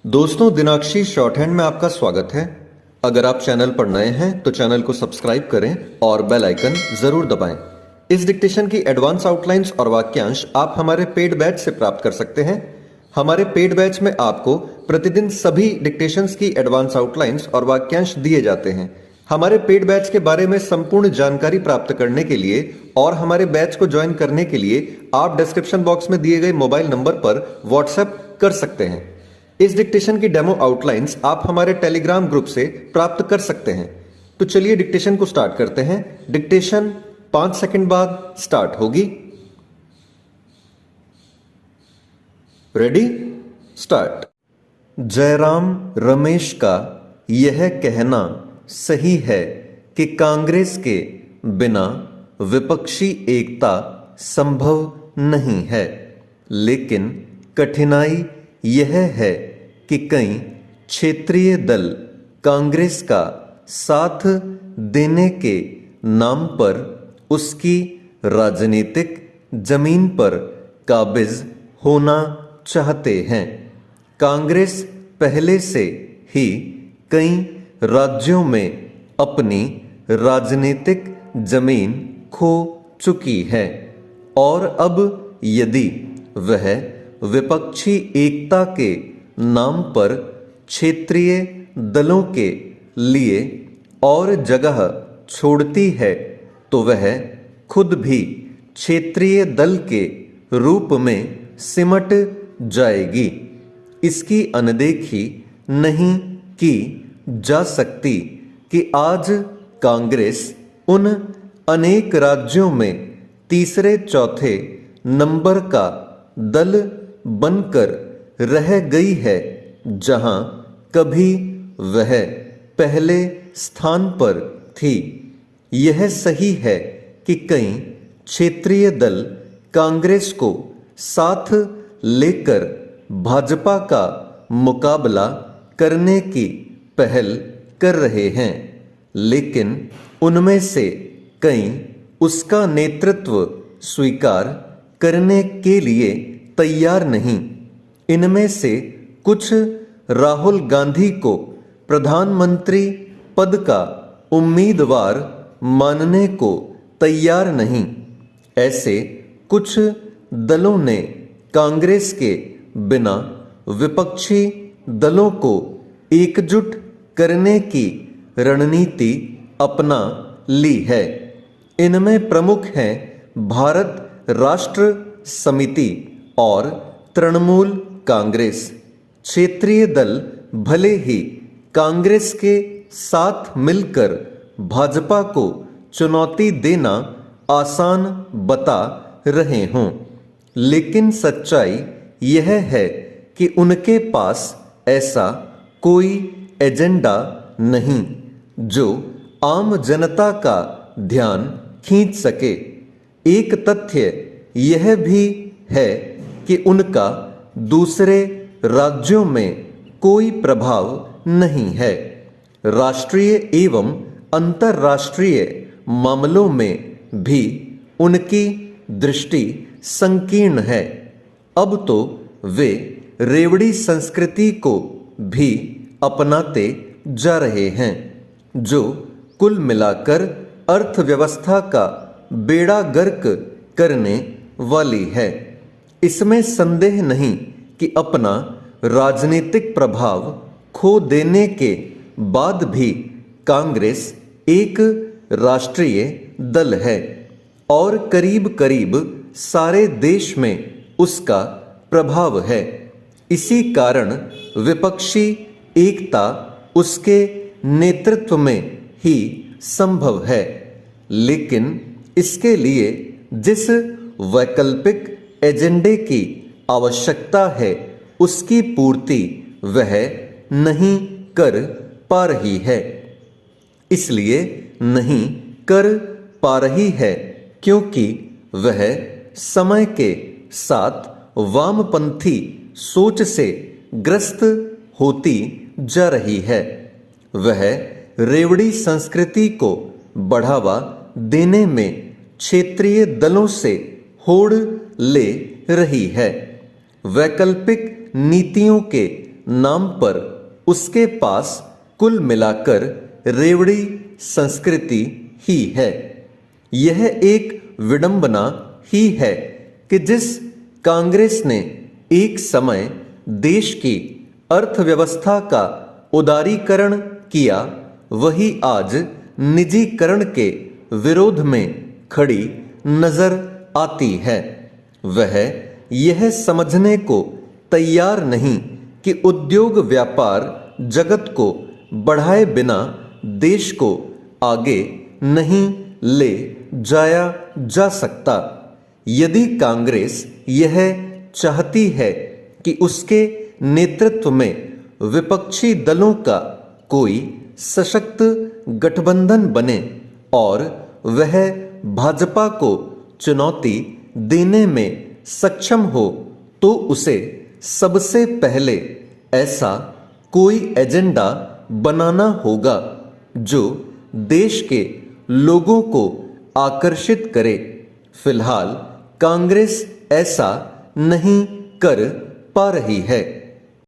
दोस्तों, दिनाक्षी short hand में आपका स्वागत है। अगर आप चैनल पर नए हैं तो चैनल को सब्सक्राइब करें और बेल आइकन जरूर दबाएं। इस डिक्टेशन की एडवांस आउटलाइंस और वाक्यांश आप हमारे पेड बैच से प्राप्त कर सकते हैं। हमारे पेड बैच में आपको प्रतिदिन सभी डिक्टेशंस की एडवांस आउटलाइंस और वाक्यांश दिए जाते हैं। हमारे पेड बैच के बारे में संपूर्ण जानकारी प्राप्त करने के लिए और हमारे बैच को ज्वाइन करने के लिए आप डिस्क्रिप्शन बॉक्स में दिए गए मोबाइल नंबर पर व्हाट्सएप कर सकते हैं। इस डिक्टेशन की डेमो आउटलाइंस आप हमारे टेलीग्राम ग्रुप से प्राप्त कर सकते हैं। तो चलिए डिक्टेशन को स्टार्ट करते हैं। डिक्टेशन 5 सेकंड बाद स्टार्ट होगी। Ready, start. जयराम रमेश का यह कहना सही है कि कांग्रेस के बिना विपक्षी एकता संभव नहीं है, लेकिन कठिनाई यह है कि कई क्षेत्रीय दल कांग्रेस का साथ देने के नाम पर उसकी राजनीतिक जमीन पर काबिज होना चाहते हैं। कांग्रेस पहले से ही कई राज्यों में अपनी राजनीतिक जमीन खो चुकी है और अब यदि वह विपक्षी एकता के नाम पर क्षेत्रीय दलों के लिए और जगह छोड़ती है तो वह खुद भी क्षेत्रीय दल के रूप में सिमट जाएगी। इसकी अनदेखी नहीं की जा सकती कि आज कांग्रेस उन अनेक राज्यों में तीसरे चौथे नंबर का दल बनकर रह गई है जहां कभी वह पहले स्थान पर थी। यह सही है कि कई क्षेत्रीय दल कांग्रेस को साथ लेकर भाजपा का मुकाबला करने की पहल कर रहे हैं, लेकिन उनमें से कई उसका नेतृत्व स्वीकार करने के लिए तैयार नहीं। इनमें से कुछ राहुल गांधी को प्रधानमंत्री पद का उम्मीदवार मानने को तैयार नहीं। ऐसे कुछ दलों ने कांग्रेस के बिना विपक्षी दलों को एकजुट करने की रणनीति अपना ली है। इनमें प्रमुख हैं भारत राष्ट्र समिति और तृणमूल कांग्रेस। क्षेत्रीय दल भले ही कांग्रेस के साथ मिलकर भाजपा को चुनौती देना आसान बता रहे हों, लेकिन सच्चाई यह है कि उनके पास ऐसा कोई एजेंडा नहीं जो आम जनता का ध्यान खींच सके। एक तथ्य यह भी है कि उनका दूसरे राज्यों में कोई प्रभाव नहीं है। राष्ट्रीय एवं अंतर्राष्ट्रीय मामलों में भी उनकी दृष्टि संकीर्ण है। अब तो वे रेवड़ी संस्कृति को भी अपनाते जा रहे हैं, जो कुल मिलाकर अर्थव्यवस्था का बेड़ा गर्क करने वाली है। इसमें संदेह नहीं कि अपना राजनीतिक प्रभाव खो देने के बाद भी कांग्रेस एक राष्ट्रीय दल है और करीब करीब सारे देश में उसका प्रभाव है। इसी कारण विपक्षी एकता उसके नेतृत्व में ही संभव है, लेकिन इसके लिए जिस वैकल्पिक एजेंडे की आवश्यकता है उसकी पूर्ति वह नहीं कर पा रही है। इसलिए नहीं कर पा रही है क्योंकि वह समय के साथ वामपंथी सोच से ग्रस्त होती जा रही है। वह रेवड़ी संस्कृति को बढ़ावा देने में क्षेत्रीय दलों से होड़ ले रही है। वैकल्पिक नीतियों के नाम पर उसके पास कुल मिलाकर रेवड़ी संस्कृति ही है। यह एक विडंबना ही है कि जिस कांग्रेस ने एक समय देश की अर्थव्यवस्था का उदारीकरण किया, वही आज निजीकरण के विरोध में खड़ी नजर आती है। वह यह समझने को तैयार नहीं कि उद्योग व्यापार जगत को बढ़ाए बिना देश को आगे नहीं ले जाया जा सकता। यदि कांग्रेस यह चाहती है कि उसके नेतृत्व में विपक्षी दलों का कोई सशक्त गठबंधन बने और वह भाजपा को चुनौती देने में सक्षम हो, तो उसे सबसे पहले ऐसा कोई एजेंडा बनाना होगा जो देश के लोगों को आकर्षित करे। फिलहाल कांग्रेस ऐसा नहीं कर पा रही है।